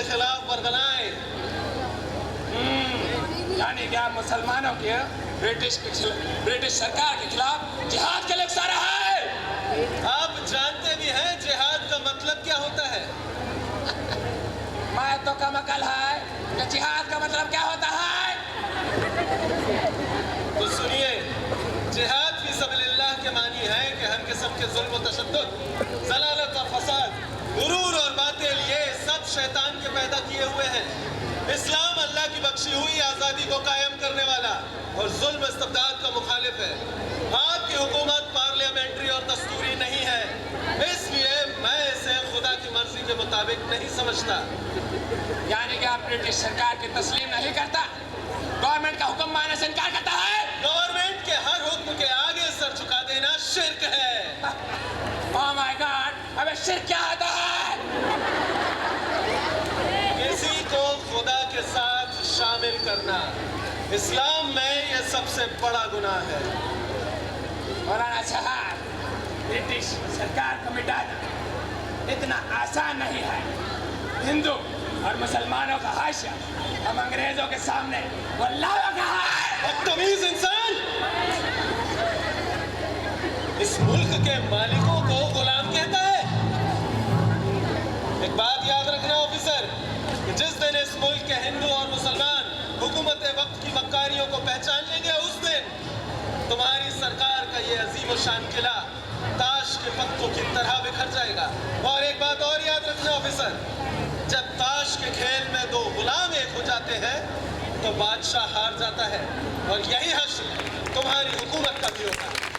खिलाफ बरगलाएं। यानी क्या मुसलमानों के ब्रिटिश सरकार के खिलाफ जिहाद के लिए उकसा है? आप जानते भी हैं जिहाद का मतलब क्या होता है? मैं तो कम अकल है कि जिहाद का मतलब क्या होता है। तो सुनिए, जिहाद फी सबीलिल्लाह के मानी है कि हर किस्म के जुल्म व तशद्दुद, ज़लालत और फसाद, गुरूर और बातिल, ये सब शैतान के पैदा किए हुए हैं। इस्लाम अल्लाह की बख्शी हुई आज़ादी को कायम करने वाला और जुल्म इस्तबदाद का मुखालिफ है। आपकी हुकूमत पार्लियामेंट्री और दस्तूरी नहीं है, इसलिए मैं इसे खुदा की मर्जी के मुताबिक नहीं समझता। यानी कि आप ब्रिटिश सरकार की तस्लीम नहीं करता, गवर्नमेंट का हुक्म मानने से इनकार करता है। गवर्नमेंट के हर हुक्म के आगे सर झुका देना शिर्क है। ओह माय गॉड, अबे शिर्क क्या होता है? किसी को खुदा के साथ शामिल करना इस्लाम में यह सबसे बड़ा गुनाह है। मौलाना साहब, ब्रिटिश सरकार को मिटाना इतना आसान नहीं है। हिंदू और मुसलमानों का हाशिया हम अंग्रेजों के सामने वो लावा कहा है। बदतमीज इंसान, इस मुल्क के मालिकों को गुलाम कहता है। एक बात याद रखना ऑफिसर, कि जिस दिन इस मुल्क के हिंदू और मुसलमान हुकूमत वक्त की मक्कारियों को पहचान लेंगे, उस दिन तुम्हारी सरकार का ये अजीम शान किला ताश के पत्तों की तरह बिखर जाएगा। और एक बात और याद रखना ऑफिसर, जब ताश के खेल में दो गुलाम एक हो जाते हैं तो बादशाह हार जाता है, और यही हश्र तुम्हारी हुकूमत का भी होता है।